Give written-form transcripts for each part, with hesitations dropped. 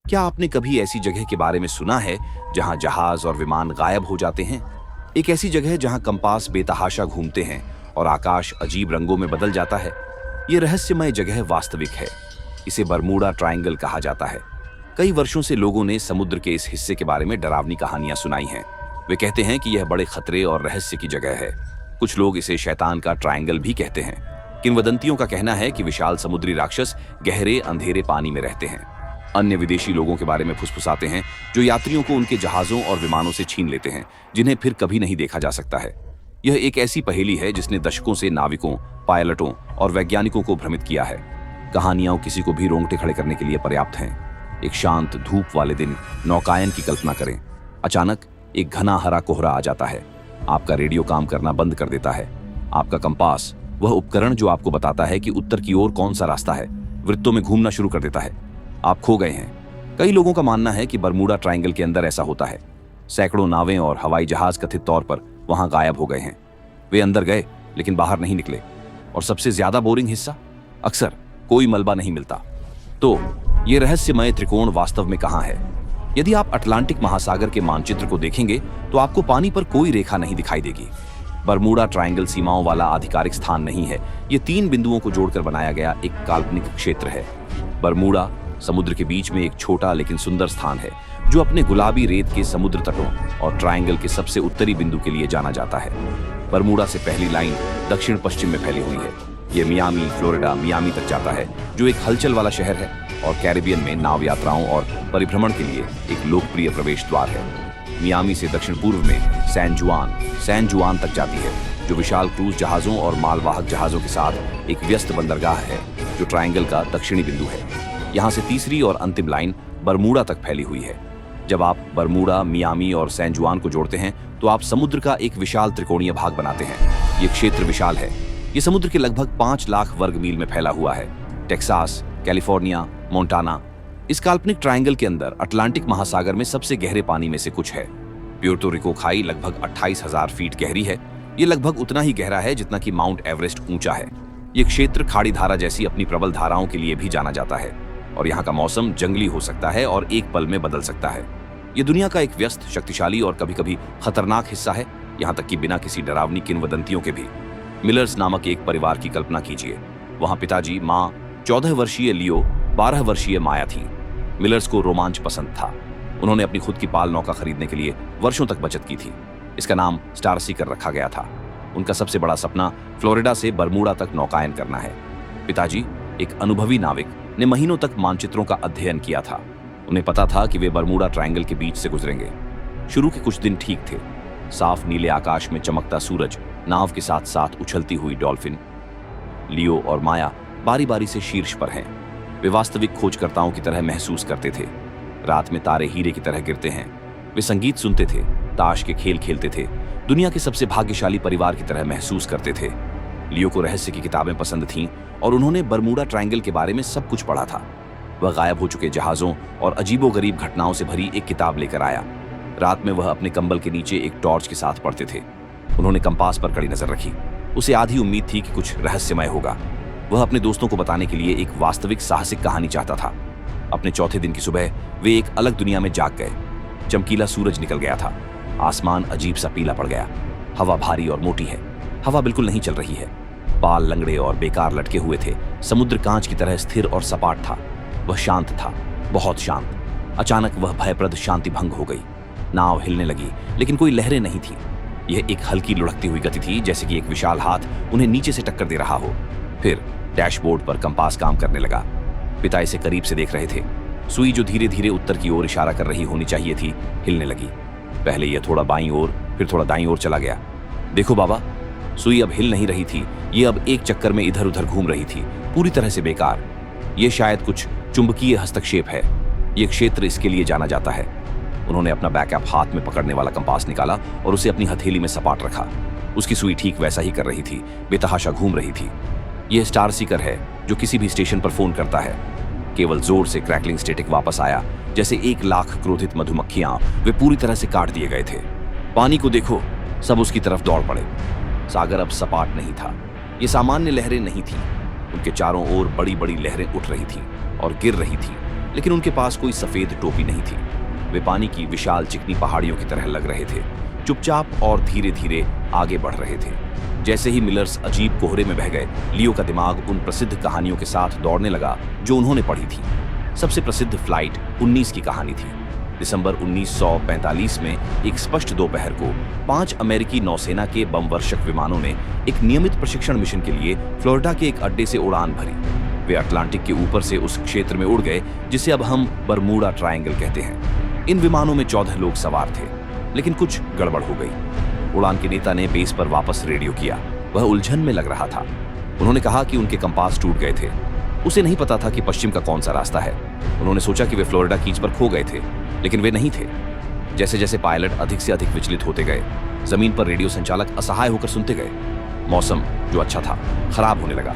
क्या आपने कभी ऐसी जगह के बारे में सुना है जहां जहाज और विमान गायब हो जाते हैं? एक ऐसी जगह जहां कंपास बेतहाशा घूमते हैं और आकाश अजीब रंगों में बदल जाता है। ये रहस्यमय जगह वास्तविक है। इसे बरमूडा ट्रायंगल कहा जाता है। कई वर्षों से लोगों ने समुद्र के इस हिस्से के बारे में डरावनी कहानियां सुनाई हैं। वे कहते हैं कि यह बड़े खतरे और रहस्य की जगह है। कुछ लोग इसे शैतान का ट्रायंगल भी कहते हैं। किंवदंतियों का कहना है कि विशाल समुद्री राक्षस गहरे अंधेरे पानी में रहते हैं। अन्य विदेशी लोगों के बारे में फुसफुसाते हैं जो यात्रियों को उनके जहाजों और विमानों से छीन लेते हैं, जिन्हें फिर कभी नहीं देखा जा सकता है। यह एक ऐसी पहेली है जिसने दशकों से नाविकों, पायलटों और वैज्ञानिकों को भ्रमित किया है। कहानियां किसी को भी रोंगटे खड़े करने के लिए पर्याप्त हैं। एक शांत धूप वाले दिन नौकायन की कल्पना करें। अचानक एक घना हरा कोहरा आ जाता है। आपका रेडियो काम करना बंद कर देता है। आपका कंपास, वह उपकरण जो आपको बताता है कि उत्तर की ओर कौन सा रास्ता है, वृत्तों में घूमना शुरू कर देता है। आप खो गए हैं। कई लोगों का मानना है कि बरमूडा ट्रायंगल के अंदर ऐसा होता है। सैकड़ों नावें और हवाई जहाज कथित तौर पर वहां गायब हो गए हैं। वे अंदर गए लेकिन बाहर नहीं निकले। और सबसे ज्यादा बोरिंग हिस्सा, अक्सर कोई मलबा नहीं मिलता। तो ये रहस्यमय त्रिकोण वास्तव में कहां है? यदि आप अटलांटिक महासागर के मानचित्र को देखेंगे तो आपको पानी पर कोई रेखा नहीं दिखाई देगी। बरमूडा ट्रायंगल सीमाओं वाला आधिकारिक स्थान नहीं है। ये 3 बिंदुओं को जोड़कर बनाया गया एक काल्पनिक क्षेत्र है। बरमूडा समुद्र के बीच में एक छोटा लेकिन सुंदर स्थान है जो अपने गुलाबी रेत के समुद्र तटों और ट्रायंगल के सबसे उत्तरी बिंदु के लिए जाना जाता है। बरमूडा से पहली लाइन दक्षिण पश्चिम में फैली हुई है। यह मियामी, फ्लोरिडा मियामी तक जाता है, जो एक हलचल वाला शहर है और कैरिबियन में नाव यात्राओं और परिभ्रमण के लिए एक लोकप्रिय प्रवेश द्वार है। मियामी से दक्षिण पूर्व में सैन जुआन तक जाती है, जो विशाल क्रूज जहाजों और मालवाहक जहाजों के साथ एक व्यस्त बंदरगाह है जो ट्रायंगल का दक्षिणी बिंदु है। यहाँ से तीसरी और अंतिम लाइन बरमूडा तक फैली हुई है। जब आप बरमूडा, मियामी और सैन जुआन को जोड़ते हैं तो आप समुद्र का एक विशाल त्रिकोणीय भाग बनाते हैं। ये क्षेत्र विशाल है। ये समुद्र के लगभग 5 लाख वर्ग मील में फैला हुआ है। टेक्सास, कैलिफोर्निया, मोंटाना, इस काल्पनिक ट्रायंगल के अंदर अटलांटिक महासागर में सबसे गहरे पानी में से कुछ है। प्यूर्टो रिको खाई लगभग 28,000 फीट गहरी है। ये लगभग उतना ही गहरा है जितना कि माउंट एवरेस्ट ऊंचा है। ये क्षेत्र खाड़ी धारा जैसी अपनी प्रबल धाराओं के लिए भी जाना जाता है और यहाँ का मौसम जंगली हो सकता है और एक पल में बदल सकता है। ये दुनिया का एक व्यस्त, शक्तिशाली और कभी-कभी खतरनाक हिस्सा है, यहाँ तक कि बिना किसी डरावनी किंवदंतियों के भी। मिलर्स नामक एक परिवार की कल्पना कीजिए। वहाँ पिताजी, माँ, 14 वर्षीय लियो, 12 वर्षीय माया थी। मिलर्स को रोमांच पसंद था। उन्होंने अपनी खुद की पाल नौका खरीदने के लिए वर्षों तक बचत की थी। इसका नाम स्टार सीकर रखा गया था। उनका सबसे बड़ा सपना फ्लोरिडा से बरमूडा तक नौकायन करना है। पिताजी, एक अनुभवी नाविक, ने महीनों तक मानचित्रों का अध्ययन किया था। उन्हें पता था कि वे बरमूडा ट्रायंगल के बीच से गुजरेंगे। शुरू के कुछ दिन ठीक थे। साफ नीले आकाश में चमकता सूरज, नाव के साथ साथ उछलती हुई डॉल्फिन। लियो और माया बारी बारी से शीर्ष पर हैं। वे वास्तविक खोजकर्ताओं की तरह महसूस करते थे। रात में तारे हीरे की तरह गिरते हैं। वे संगीत सुनते थे, ताश के खेल खेलते थे, दुनिया के सबसे भाग्यशाली परिवार की तरह महसूस करते थे। लियो को रहस्य की किताबें पसंद थीं और उन्होंने बरमूडा ट्रायंगल के बारे में सब कुछ पढ़ा था। वह गायब हो चुके जहाजों और अजीबोगरीब घटनाओं से भरी एक किताब लेकर आया। रात में वह अपने कंबल के नीचे एक टॉर्च के साथ पढ़ते थे। उन्होंने कंपास पर कड़ी नजर रखी। उसे आधी उम्मीद थी कि कुछ रहस्यमय होगा। वह अपने दोस्तों को बताने के लिए एक वास्तविक साहसिक कहानी चाहता था। अपने चौथे दिन की सुबह वे एक अलग दुनिया में जाग गए। चमकीला सूरज निकल गया था। आसमान अजीब सा पीला पड़ गया। हवा भारी और मोटी है। हवा बिल्कुल नहीं चल रही है। बाल लंगड़े और बेकार लटके हुए थे। समुद्र कांच की तरह स्थिर और सपाट था। वह शांत था, बहुत शांत। अचानक वह भयप्रद शांति भंग हो गई। नाव हिलने लगी, लेकिन कोई लहरें नहीं थी। यह एक हल्की लुढ़कती हुई गति थी, जैसे कि एक विशाल हाथ उन्हें नीचे से टक्कर दे रहा हो। फिर डैशबोर्ड पर कंपास काम करने लगा। पिता इसे करीब से देख रहे थे। सुई, जो धीरे धीरे उत्तर की ओर इशारा कर रही होनी चाहिए थी, हिलने लगी। पहले यह थोड़ा बाईं ओर, फिर थोड़ा दाईं ओर चला गया। देखो बाबा, सुई अब हिल नहीं रही थी। ये अब एक चक्कर में इधर उधर घूम रही थी, पूरी तरह से बेकार। ये शायद कुछ चुंबकीय हस्तक्षेप है। ये क्षेत्र इसके लिए जाना जाता है। उन्होंने अपना बैकअप हाथ में पकड़ने वाला कंपास निकाला और उसे अपनी हथेली में सपाट रखा। उसकी सुई ठीक वैसा ही कर रही थी, बेतहाशा घूम रही थी। यह स्टार सीकर है जो किसी भी स्टेशन पर फोन करता है। केवल जोर से क्रैकलिंग स्टैटिक वापस आया, जैसे 1 लाख क्रोधित मधुमक्खियां वे पूरी तरह से काट दिए गए थे। पानी को देखो, सब उसकी तरफ दौड़ पड़े। सागर अब सपाट नहीं था। ये सामान्य लहरें नहीं थीं। उनके चारों ओर बड़ी बड़ी लहरें उठ रही थीं और गिर रही थीं। लेकिन उनके पास कोई सफेद टोपी नहीं थी। वे पानी की विशाल चिकनी पहाड़ियों की तरह लग रहे थे, चुपचाप और धीरे धीरे आगे बढ़ रहे थे। जैसे ही मिलर्स अजीब कोहरे में बह गए, लियो का दिमाग उन प्रसिद्ध कहानियों के साथ दौड़ने लगा जो उन्होंने पढ़ी थी। सबसे प्रसिद्ध फ्लाइट 19 की कहानी थी। दिसंबर 1945 में एक स्पष्ट दोपहर को 5 अमेरिकी नौसेना के बमवर्षक विमानों ने एक नियमित प्रशिक्षण मिशन के लिए फ्लोरिडा के एक अड्डे से उड़ान भरी। वे अटलांटिक के ऊपर से उस क्षेत्र में उड़ गए जिसे अब हम बरमूडा ट्रायंगल कहते हैं। इन विमानों में 14 लोग सवार थे, लेकिन कुछ गड़बड़ हो गई। उड़ान के नेता ने बेस पर वापस रेडियो किया। वह उलझन में लग रहा था। उन्होंने कहा कि उनके कंपास टूट गए थे। उसे नहीं पता था कि पश्चिम का कौन सा रास्ता है। उन्होंने सोचा कि वे फ्लोरिडा कीज पर खो गए थे, लेकिन वे नहीं थे। जैसे जैसे पायलट अधिक से अधिक विचलित होते गए, जमीन पर रेडियो संचालक असहाय होकर सुनते गए। मौसम, जो अच्छा था, खराब होने लगा।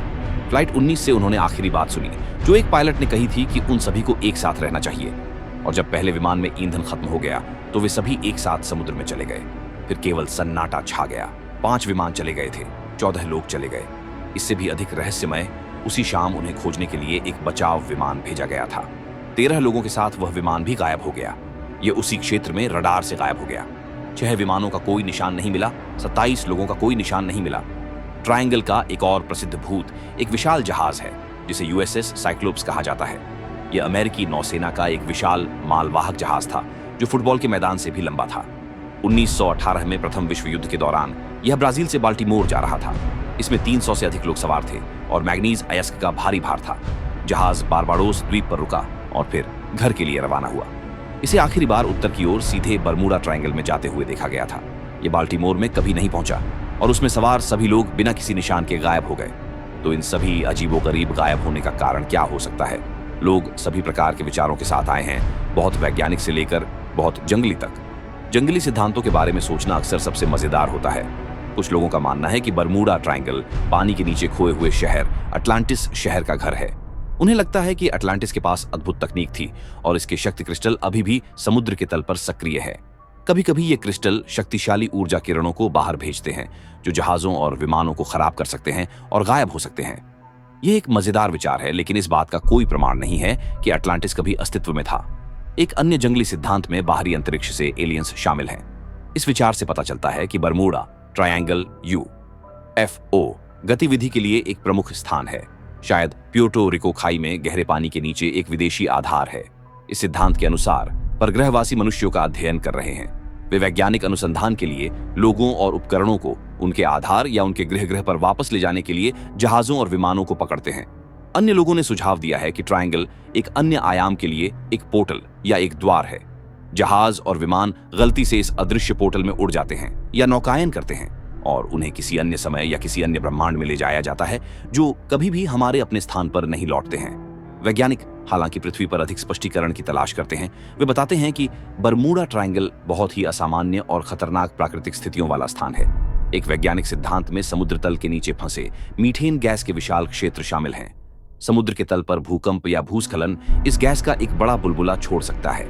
फ्लाइट 19 से उन्होंने आखिरी बात सुनी, जो एक पायलट ने कही थी कि उन सभी को एक साथ रहना चाहिए। और जब पहले विमान में ईंधन खत्म हो गया तो वे सभी एक साथ समुद्र में चले गए। फिर केवल सन्नाटा छा गया। 5 विमान चले गए थे, 14 लोग चले गए। इससे भी अधिक रहस्यमय, उसी शाम उन्हें खोजने के लिए एक बचाव विमान भेजा गया था। 13 लोगों के साथ वह विमान भी गायब हो गया। यह उसी क्षेत्र में रडार से गायब हो गया। 6 विमानों का कोई निशान नहीं मिला, 27 लोगों का कोई निशान नहीं मिला। ट्रायंगल का एक और प्रसिद्ध भूत एक विशाल जहाज है जिसे यूएसएस साइक्लोप्स कहा जाता है। यह अमेरिकी नौसेना का एक विशाल मालवाहक जहाज था जो फुटबॉल के मैदान से भी लंबा था। 1918 में प्रथम विश्व युद्ध के दौरान यह ब्राजील से बाल्टीमोर जा रहा था। इसमें 300 से अधिक लोग सवार थे और मैग्नीज अयस्क का भारी भार था। जहाज बारबाडोस द्वीप पर रुका और फिर घर के लिए रवाना हुआ। इसे आखिरी बार उत्तर की ओर सीधे बरमूडा ट्रायंगल में जाते हुए देखा गया था। यह बाल्टीमोर में कभी नहीं पहुंचा और उसमें सवार सभी लोग बिना किसी निशान के गायब हो गए। तो इन सभी अजीबोगरीब गायब होने का कारण क्या हो सकता है? लोग सभी प्रकार के विचारों के साथ आए हैं, बहुत वैज्ञानिक से लेकर बहुत जंगली तक। जंगली सिद्धांतों के बारे में सोचना अक्सर सबसे मजेदार होता है। कुछ लोगों का मानना है कि बरमूडा ट्रायंगल पानी के नीचे खोए हुए शहर अटलांटिस शहर का घर है। उन्हें लगता है कि अटलांटिस के पास अद्भुत तकनीक थी और इसके शक्ति क्रिस्टल अभी भी समुद्र के तल पर सक्रिय है। कभी कभी ये क्रिस्टल शक्तिशाली ऊर्जा किरणों को बाहर भेजते हैं जो जहाजों और विमानों को खराब कर सकते हैं और गायब हो सकते हैं। यह एक मजेदार विचार है, लेकिन इस बात का कोई प्रमाण नहीं है कि अटलांटिस कभी अस्तित्व में था। एक अन्य जंगली सिद्धांत में बाहरी अंतरिक्ष से एलियंस शामिल हैं। इस विचार से पता चलता है कि बरमूडा ट्रायंगल UFO गतिविधि के लिए एक प्रमुख स्थान है। शायद प्यूर्टो रिको खाई में गहरे पानी के नीचे एक विदेशी आधार है। इस सिद्धांत के अनुसार परग्रहवासी मनुष्यों का अध्ययन कर रहे हैं। वे वैज्ञानिक अनुसंधान के लिए लोगों और उपकरणों को उनके आधार या उनके गृह पर वापस ले जाने के लिए जहाजों और विमानों को पकड़ते हैं। अन्य लोगों ने सुझाव दिया है कि ट्रायंगल एक अन्य आयाम के लिए एक पोर्टल या एक द्वार है। जहाज और विमान गलती से इस अदृश्य पोर्टल में उड़ जाते हैं या नौकायन करते हैं और उन्हें किसी अन्य समय या किसी अन्य ब्रह्मांड में ले जाया जाता है जो कभी भी हमारे अपने स्थान पर नहीं लौटते हैं। वैज्ञानिक हालांकि पृथ्वी पर अधिक स्पष्टीकरण की तलाश करते हैं। वे बताते हैं कि बरमूडा ट्रायंगल बहुत ही असामान्य और खतरनाक प्राकृतिक स्थितियों वाला स्थान है। एक वैज्ञानिक सिद्धांत में समुद्र तल के नीचे फंसे मीथेन गैस के विशाल क्षेत्र शामिल हैं। समुद्र के तल पर भूकंप या भूस्खलन इस गैस का एक बड़ा बुलबुला छोड़ सकता है।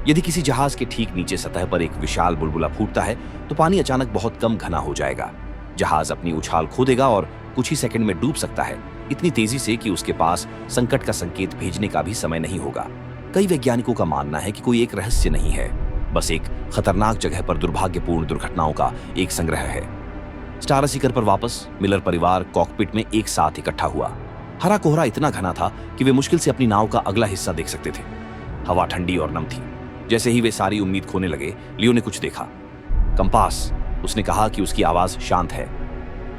यदि किसी जहाज के ठीक नीचे सतह पर एक विशाल बुलबुला फूटता है तो पानी अचानक बहुत कम घना हो जाएगा। जहाज अपनी उछाल खो देगा और कुछ ही सेकंड में डूब सकता है, इतनी तेजी से कि उसके पास संकट का संकेत भेजने का भी समय नहीं होगा। कई वैज्ञानिकों का मानना है कि कोई एक रहस्य नहीं है, बस एक खतरनाक जगह पर दुर्भाग्यपूर्ण दुर्घटनाओं का एक संग्रह है। स्टार सीकर पर वापस मिलर परिवार कॉकपिट में एक साथ इकट्ठा हुआ। हरा कोहरा इतना घना था कि वे मुश्किल से अपनी नाव का अगला हिस्सा देख सकते थे। हवा ठंडी और नम थी। जैसे ही वे सारी उम्मीद खोने लगे, लियो ने कुछ देखा। कंपास, उसने कहा कि उसकी आवाज शांत है।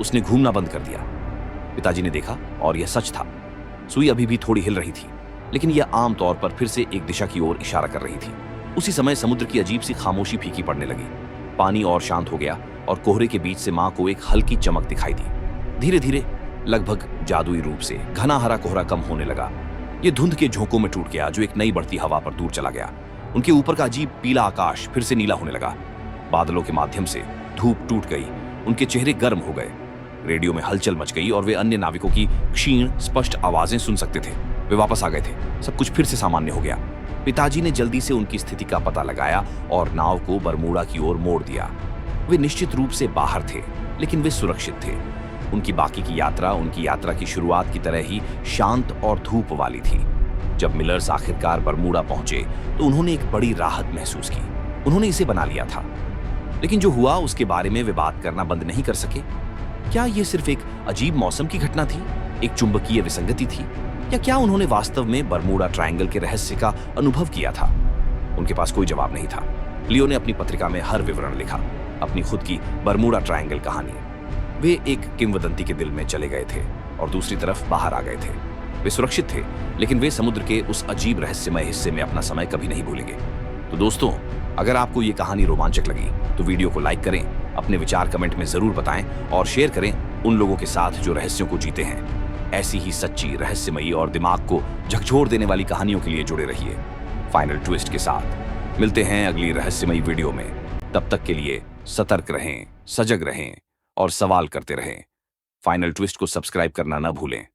उसने घूमना बंद कर दिया। पिताजी ने देखा और यह सच था। सुई अभी भी थोड़ी हिल रही थी, लेकिन यह आम तौर पर फिर से एक दिशा की ओर इशारा कर रही थी। उसी समय समुद्र की अजीब सी खामोशी फीकी पड़ने लगी। पानी और शांत हो गया और कोहरे के बीच से मां को एक हल्की चमक दिखाई दी। धीरे धीरे, लगभग जादुई रूप से घना हरा कोहरा कम होने लगा। यह धुंध के झोंकों में टूट गया जो एक नई बढ़ती हवा पर दूर चला गया। उनके ऊपर का अजीब पीला आकाश फिर से नीला होने लगा। बादलों के माध्यम से धूप टूट गई। उनके चेहरे गर्म हो गए। रेडियो में हलचल मच गई और वे अन्य नाविकों की क्षीण स्पष्ट आवाजें सुन सकते थे। वे वापस आ गए थे। सब कुछ फिर से सामान्य हो गया। पिताजी ने जल्दी से उनकी स्थिति का पता लगाया और नाव को बरमूडा की ओर मोड़ दिया। वे निश्चित रूप से बाहर थे, लेकिन वे सुरक्षित थे। उनकी बाकी की यात्रा उनकी यात्रा की शुरुआत की तरह ही शांत और धूप वाली थी। जब मिलर्स आखिरकार बरमूडा पहुंचे तो उन्होंने एक बड़ी राहत महसूस की। उन्होंने इसे बना लिया था। लेकिन जो हुआ उसके बारे में वे बात करना बंद नहीं कर सके। क्या यह सिर्फ एक अजीब मौसम की घटना थी, एक चुंबकीय विसंगति थी, या क्या उन्होंने वास्तव में बरमूडा ट्रायंगल के रहस्य का अनुभव किया था? उनके पास कोई जवाब नहीं था। लियो ने अपनी पत्रिका में हर विवरण लिखा, अपनी खुद की बरमूडा ट्रायंगल कहानी। वे एक किंवदंती के दिल में चले गए थे और दूसरी तरफ बाहर आ गए थे। वे सुरक्षित थे, लेकिन वे समुद्र के उस अजीब रहस्यमय हिस्से में अपना समय कभी नहीं भूलेंगे। तो दोस्तों, अगर आपको ये कहानी रोमांचक लगी तो वीडियो को लाइक करें, अपने विचार कमेंट में जरूर बताएं और शेयर करें उन लोगों के साथ जो रहस्यों को जीते हैं। ऐसी ही सच्ची, रहस्यमयी और दिमाग को झकझोर देने वाली कहानियों के लिए जुड़े रहिए फाइनल ट्विस्ट के साथ। मिलते हैं अगली रहस्यमयी वीडियो में। तब तक के लिए सतर्क रहें, सजग रहें और सवाल करते रहें। फाइनल ट्विस्ट को सब्सक्राइब करना न भूलें।